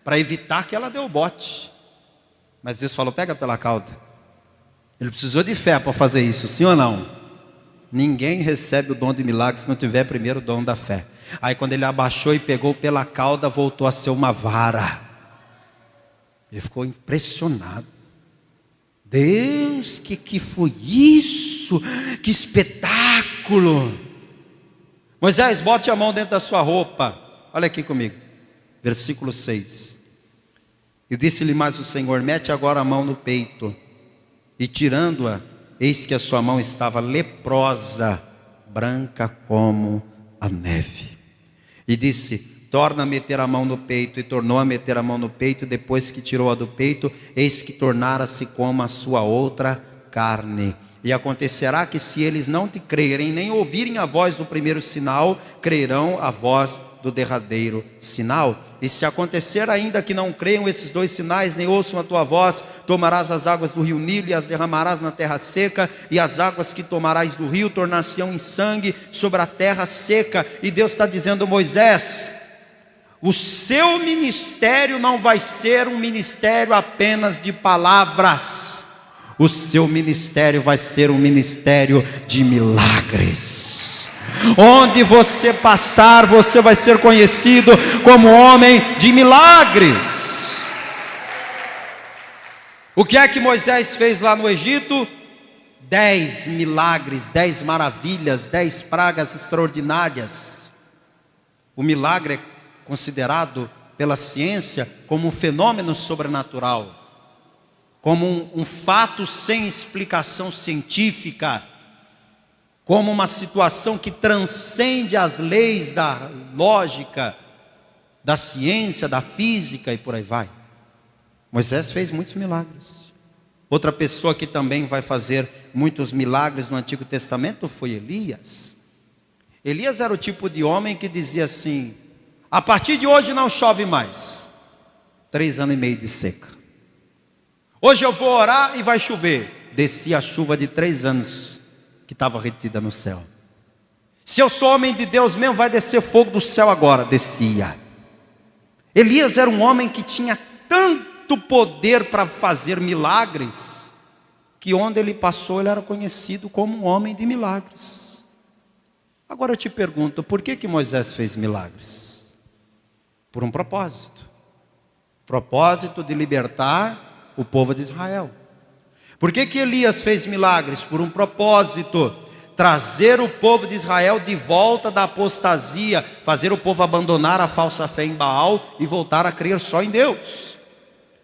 Para evitar que ela dê o bote. Mas Deus falou: pega pela cauda. Ele precisou de fé para fazer isso, sim ou não? Ninguém recebe o dom de milagre se não tiver primeiro o dom da fé. Aí quando ele abaixou e pegou pela cauda, voltou a ser uma vara. Ele ficou impressionado. Deus, que foi isso? Que espetáculo! Moisés, bote a mão dentro da sua roupa. Olha aqui comigo, versículo 6. E disse-lhe mais o Senhor: mete agora a mão no peito. E tirando-a, eis que a sua mão estava leprosa, branca como a neve. E disse: torna a meter a mão no peito. E tornou a meter a mão no peito. Depois que tirou-a do peito, eis que tornara-se como a sua outra carne. E acontecerá que, se eles não te crerem, nem ouvirem a voz do primeiro sinal, crerão a voz do derradeiro sinal. E se acontecer ainda que não creiam esses dois sinais, nem ouçam a tua voz, tomarás as águas do rio Nilo e as derramarás na terra seca, e as águas que tomarás do rio tornar-se-ão em sangue sobre a terra seca. E Deus está dizendo: Moisés, o seu ministério não vai ser um ministério apenas de palavras, o seu ministério vai ser um ministério de milagres. Onde você passar, você vai ser conhecido como homem de milagres. O que é que Moisés fez lá no Egito? 10 milagres, 10 maravilhas, 10 pragas extraordinárias. O milagre é considerado pela ciência como um fenômeno sobrenatural, como um fato sem explicação científica, como uma situação que transcende as leis da lógica, da ciência, da física e por aí vai. Moisés fez muitos milagres. Outra pessoa que também vai fazer muitos milagres no Antigo Testamento foi Elias. Elias era o tipo de homem que dizia assim: a partir de hoje não chove mais. 3 anos e meio de seca. Hoje eu vou orar e vai chover. Descia a chuva de 3 anos que estava retida no céu. Se eu sou homem de Deus mesmo, vai descer fogo do céu agora. Descia. Elias era um homem que tinha tanto poder para fazer milagres, que onde ele passou ele era conhecido como um homem de milagres. Agora eu te pergunto, por que Moisés fez milagres? Por um propósito. Propósito de libertar o povo de Israel. Por que Elias fez milagres? Por um propósito: trazer o povo de Israel de volta da apostasia, fazer o povo abandonar a falsa fé em Baal e voltar a crer só em Deus.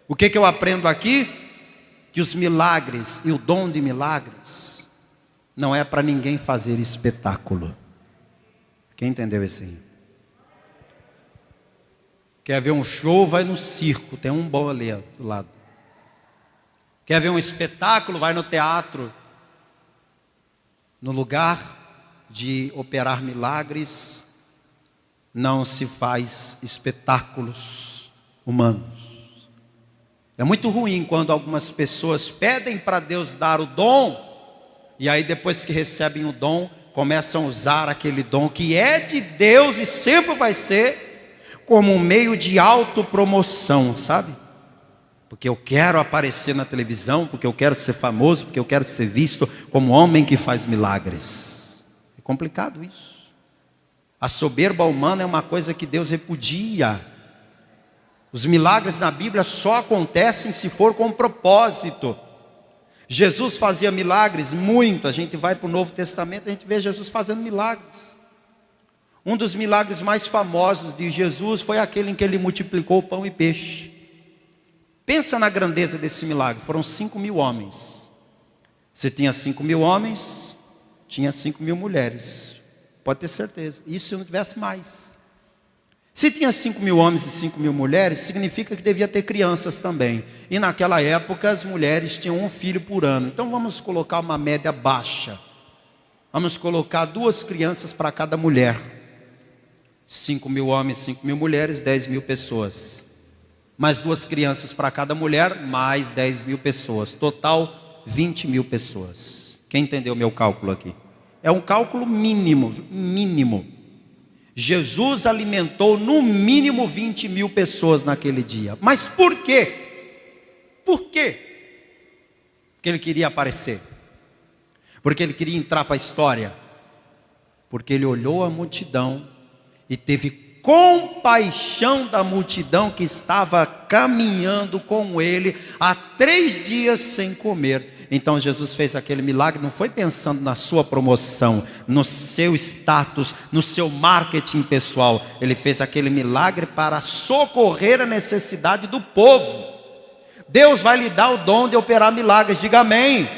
O que eu aprendo aqui? Que os milagres e o dom de milagres não é para ninguém fazer espetáculo. Quem entendeu isso aí? Quer ver um show? Vai no circo, tem um bom ali do lado. Quer ver um espetáculo? Vai no teatro. No lugar de operar milagres, não se faz espetáculos humanos. É muito ruim quando algumas pessoas pedem para Deus dar o dom, e aí depois que recebem o dom, começam a usar aquele dom que é de Deus e sempre vai ser, como um meio de autopromoção, sabe? Porque eu quero aparecer na televisão, porque eu quero ser famoso, porque eu quero ser visto como homem que faz milagres. É complicado isso. A soberba humana é uma coisa que Deus repudia. Os milagres na Bíblia só acontecem se for com propósito. Jesus fazia milagres muito. A gente vai para o Novo Testamento, a gente vê Jesus fazendo milagres. Um dos milagres mais famosos de Jesus foi aquele em que ele multiplicou pão e peixe. Pensa na grandeza desse milagre. Foram 5.000 homens. Se tinha 5.000 homens, tinha 5.000 mulheres. Pode ter certeza. Isso se não tivesse mais. Se tinha 5.000 homens e 5.000 mulheres, significa que devia ter crianças também. E naquela época as mulheres tinham um filho por ano. Então vamos colocar uma média baixa. Vamos colocar 2 crianças para cada mulher. 5.000 homens, 5.000 mulheres, 10.000 pessoas. Mais 2 crianças para cada mulher, mais 10.000 pessoas. Total, 20.000 pessoas. Quem entendeu o meu cálculo aqui? É um cálculo mínimo, mínimo. Jesus alimentou no mínimo 20.000 pessoas naquele dia. Mas por quê? Por quê? Porque ele queria aparecer. Porque ele queria entrar para a história. Porque ele olhou a multidão e teve compaixão da multidão que estava caminhando com ele há 3 dias sem comer. Então Jesus fez aquele milagre, não foi pensando na sua promoção, no seu status, no seu marketing pessoal. Ele fez aquele milagre para socorrer a necessidade do povo. Deus vai lhe dar o dom de operar milagres, diga amém.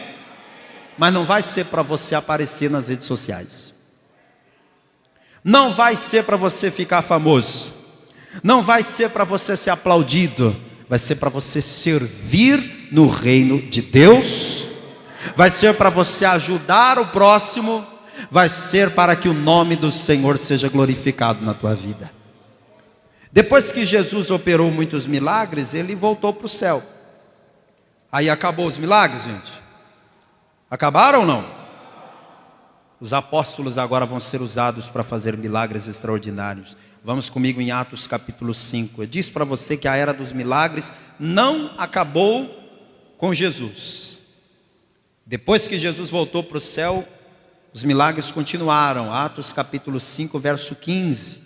Mas não vai ser para você aparecer nas redes sociais. Não vai ser para você ficar famoso. Não vai ser para você ser aplaudido. Vai ser para você servir no reino de Deus. Vai ser para você ajudar o próximo. Vai ser para que o nome do Senhor seja glorificado na tua vida. Depois que Jesus operou muitos milagres, ele voltou para o céu. Aí acabou os milagres, gente? Acabaram ou não? Os apóstolos agora vão ser usados para fazer milagres extraordinários. Vamos comigo em Atos capítulo 5. Eu disse para você que a era dos milagres não acabou com Jesus. Depois que Jesus voltou para o céu, os milagres continuaram. Atos capítulo 5, verso 15.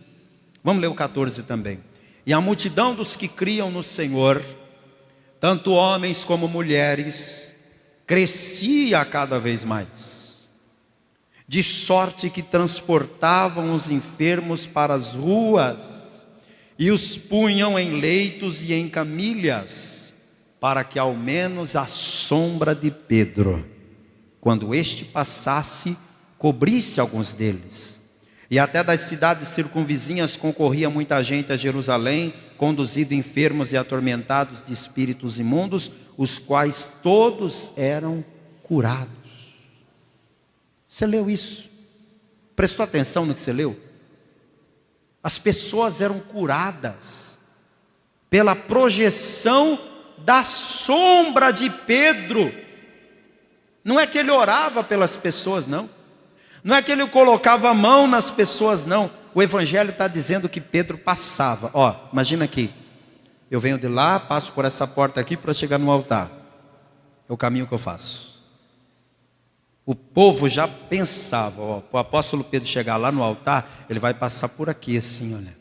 Vamos ler o 14 também. E a multidão dos que criam no Senhor, tanto homens como mulheres, crescia cada vez mais. De sorte que transportavam os enfermos para as ruas e os punham em leitos e em camilhas, para que ao menos a sombra de Pedro, quando este passasse, cobrisse alguns deles. E até das cidades circunvizinhas concorria muita gente a Jerusalém, conduzido enfermos e atormentados de espíritos imundos, os quais todos eram curados. Você leu isso? Prestou atenção no que você leu? As pessoas eram curadas pela projeção da sombra de Pedro. Não é que ele orava pelas pessoas, não. Não é que ele colocava a mão nas pessoas, não. O Evangelho está dizendo que Pedro passava. Ó, imagina aqui. Eu venho de lá, passo por essa porta aqui para chegar no altar. É o caminho que eu faço. O povo já pensava, ó, o apóstolo Pedro chegar lá no altar, ele vai passar por aqui assim, olha.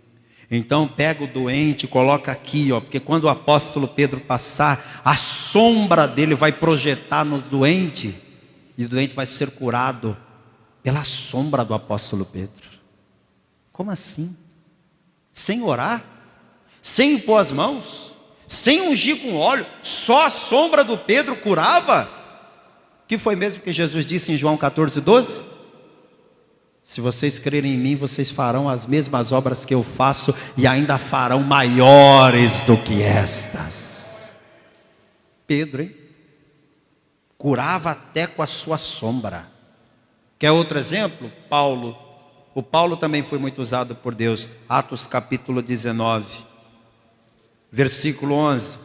Então pega o doente e coloca aqui, ó, porque quando o apóstolo Pedro passar, a sombra dele vai projetar no doente, e o doente vai ser curado pela sombra do apóstolo Pedro. Como assim? Sem orar? Sem impor as mãos? Sem ungir com óleo? Só a sombra do Pedro curava? Que foi mesmo que Jesus disse em João 14, 12? Se vocês crerem em mim, vocês farão as mesmas obras que eu faço, e ainda farão maiores do que estas. Pedro, hein? Curava até com a sua sombra. Quer outro exemplo? Paulo. O Paulo também foi muito usado por Deus. Atos capítulo 19, versículo 11.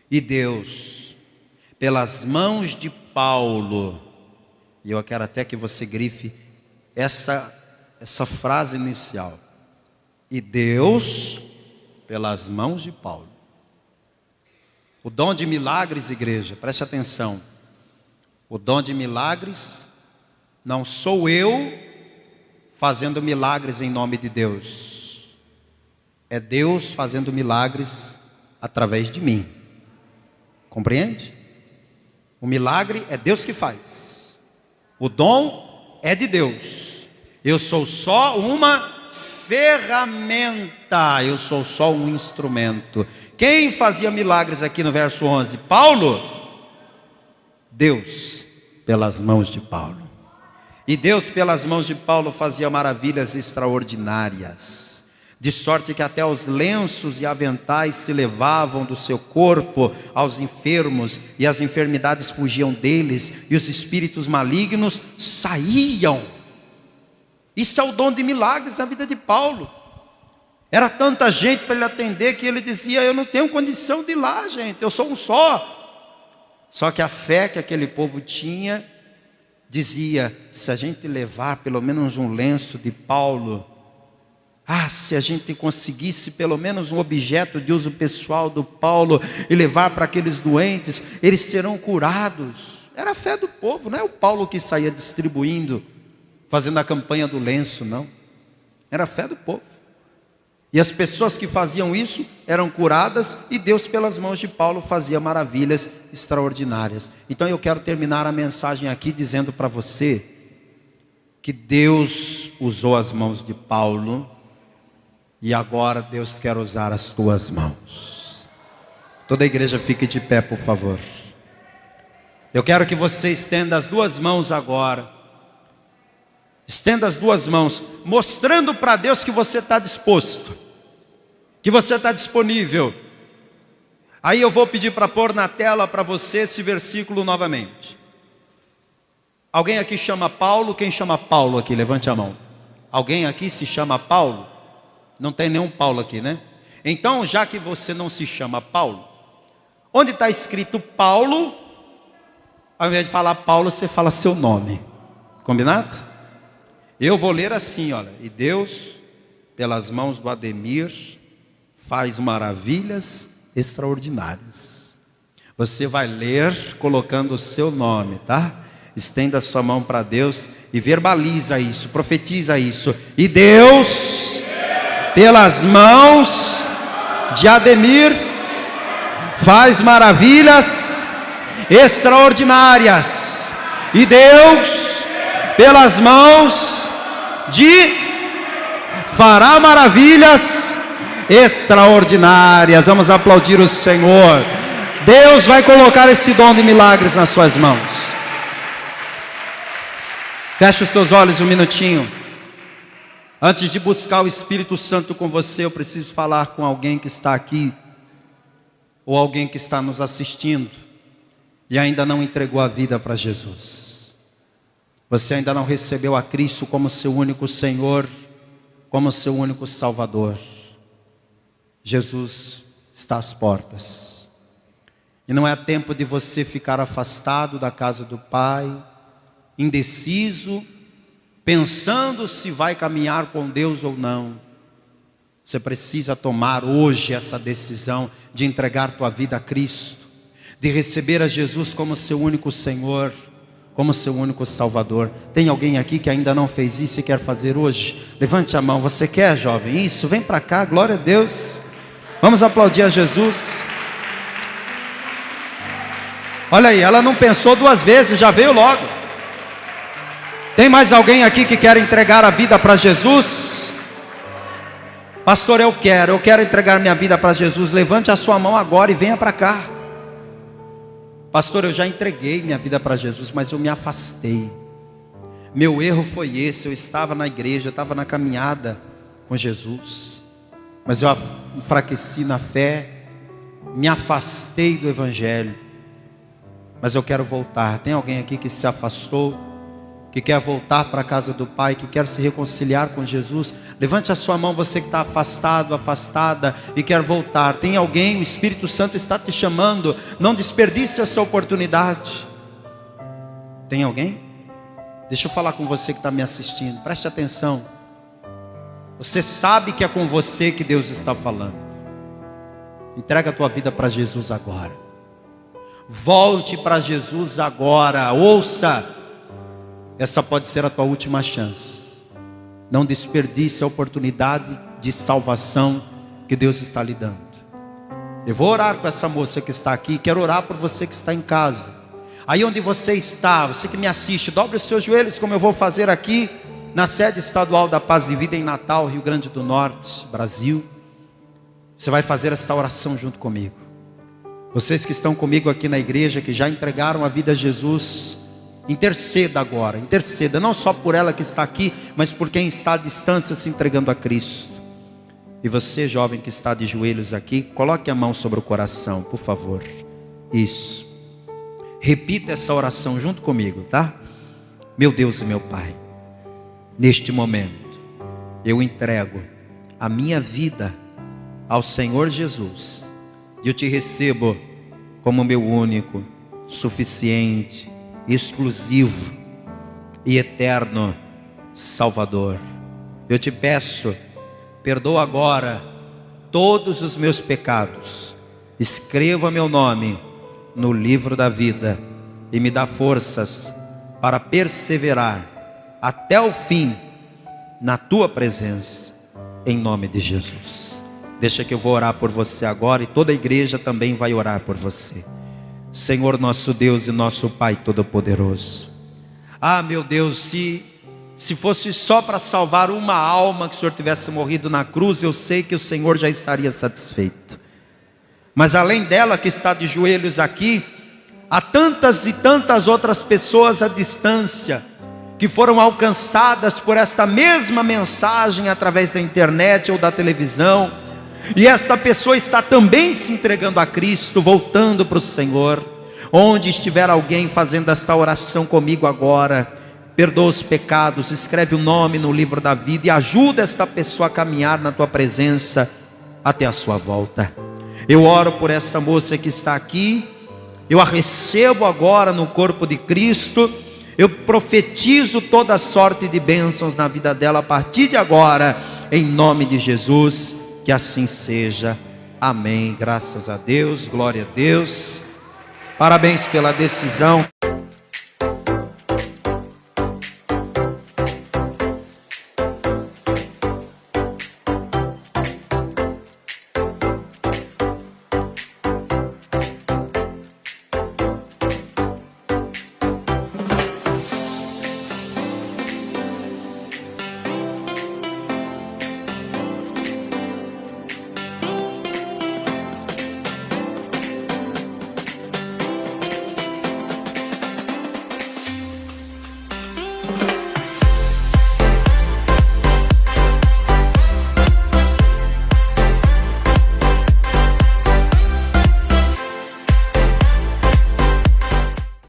E Deus, pelas mãos de Paulo, e eu quero até que você grife essa frase inicial. E Deus, pelas mãos de Paulo. O dom de milagres, igreja, preste atenção. O dom de milagres não sou eu fazendo milagres em nome de Deus. É Deus fazendo milagres através de mim. Compreende? O milagre é Deus que faz. O dom é de Deus. Eu sou só uma ferramenta. Eu sou só um instrumento. Quem fazia milagres aqui no verso 11? Paulo? Deus, pelas mãos de Paulo. E Deus, pelas mãos de Paulo, fazia maravilhas extraordinárias. De sorte que até os lenços e aventais se levavam do seu corpo aos enfermos, e as enfermidades fugiam deles, e os espíritos malignos saíam. Isso é o dom de milagres na vida de Paulo. Era tanta gente para ele atender que ele dizia: eu não tenho condição de ir lá, gente, eu sou um só. Só que a fé que aquele povo tinha dizia: se a gente levar pelo menos um lenço de Paulo, se a gente conseguisse pelo menos um objeto de uso pessoal do Paulo e levar para aqueles doentes, eles serão curados. Era a fé do povo, não é o Paulo que saía distribuindo, fazendo a campanha do lenço, não. Era a fé do povo. E as pessoas que faziam isso eram curadas, e Deus, pelas mãos de Paulo, fazia maravilhas extraordinárias. Então eu quero terminar a mensagem aqui dizendo para você que Deus usou as mãos de Paulo, e agora Deus quer usar as tuas mãos. Toda a igreja fique de pé, por favor. Eu quero que você estenda as duas mãos agora. Estenda as duas mãos, mostrando para Deus que você está disposto, que você está disponível. Aí eu vou pedir para pôr na tela para você esse versículo novamente. Alguém aqui chama Paulo? Quem chama Paulo aqui? Levante a mão. Alguém aqui se chama Paulo? Não tem nenhum Paulo aqui, né? Então, já que você não se chama Paulo, onde está escrito Paulo, ao invés de falar Paulo, você fala seu nome. Combinado? Eu vou ler assim, olha. E Deus, pelas mãos do Ademir, faz maravilhas extraordinárias. Você vai ler colocando o seu nome, tá? Estenda a sua mão para Deus e verbaliza isso, profetiza isso. E Deus, pelas mãos de Ademir, faz maravilhas extraordinárias. E Deus, pelas mãos fará maravilhas extraordinárias. Vamos aplaudir o Senhor. Deus vai colocar esse dom de milagres nas suas mãos. Feche os teus olhos um minutinho. Antes de buscar o Espírito Santo com você, eu preciso falar com alguém que está aqui, ou alguém que está nos assistindo e ainda não entregou a vida para Jesus. Você ainda não recebeu a Cristo como seu único Senhor, como seu único Salvador. Jesus está às portas. E não é tempo de você ficar afastado da casa do Pai, indeciso, pensando se vai caminhar com Deus ou não. Você precisa tomar hoje essa decisão de entregar tua vida a Cristo, de receber a Jesus como seu único Senhor, como seu único Salvador. Tem alguém aqui que ainda não fez isso e quer fazer hoje? Levante a mão. Você quer, jovem? Isso, vem para cá, glória a Deus. Vamos aplaudir a Jesus. Olha aí, ela não pensou duas vezes, já veio logo. Tem mais alguém aqui que quer entregar a vida para Jesus? Pastor, eu quero entregar minha vida para Jesus. Levante a sua mão agora e venha para cá. Pastor, eu já entreguei minha vida para Jesus, mas eu me afastei. Meu erro foi esse, eu estava na igreja, eu estava na caminhada com Jesus, mas eu enfraqueci na fé, me afastei do Evangelho, mas eu quero voltar. Tem alguém aqui que se afastou, que quer voltar para a casa do Pai, que quer se reconciliar com Jesus? Levante a sua mão, você que está afastado, afastada e quer voltar. Tem alguém? O Espírito Santo está te chamando. Não desperdice essa oportunidade. Tem alguém? Deixa eu falar com você que está me assistindo, preste atenção. Você sabe que é com você que Deus está falando. Entrega a tua vida para Jesus agora. Volte para Jesus agora. Ouça, essa pode ser a tua última chance. Não desperdice a oportunidade de salvação que Deus está lhe dando. Eu vou orar com essa moça que está aqui. Quero orar por você que está em casa. Aí onde você está, você que me assiste, dobre os seus joelhos, como eu vou fazer aqui na sede estadual da Paz e Vida em Natal, Rio Grande do Norte, Brasil. Você vai fazer esta oração junto comigo. Vocês que estão comigo aqui na igreja, que já entregaram a vida a Jesus, interceda agora, interceda, não só por ela que está aqui, mas por quem está à distância se entregando a Cristo. E você, jovem que está de joelhos aqui, coloque a mão sobre o coração, por favor. Isso. Repita essa oração junto comigo, tá? Meu Deus e meu Pai, neste momento, eu entrego a minha vida ao Senhor Jesus. E eu te recebo como meu único, suficiente, exclusivo e eterno Salvador. Eu te peço, perdoa agora todos os meus pecados. Escreva meu nome no livro da vida e me dá forças para perseverar até o fim na tua presença. em nome de Jesus. Deixa que eu vou orar por você agora e toda a igreja também vai orar por você. Senhor nosso Deus e nosso Pai Todo-Poderoso. Ah, meu Deus, se fosse só para salvar uma alma que o Senhor tivesse morrido na cruz, eu sei que o Senhor já estaria satisfeito. Mas além dela que está de joelhos aqui, há tantas e tantas outras pessoas à distância, que foram alcançadas por esta mesma mensagem através da internet ou da televisão, e esta pessoa está também se entregando a Cristo, voltando para o Senhor. Onde estiver alguém fazendo esta oração comigo agora, perdoa os pecados, escreve o nome no livro da vida e ajuda esta pessoa a caminhar na tua presença até a sua volta. Eu oro por esta moça que está aqui, eu a recebo agora no corpo de Cristo, eu profetizo toda sorte de bênçãos na vida dela a partir de agora, em nome de Jesus, que assim seja. Amém. Graças a Deus, glória a Deus. Parabéns pela decisão.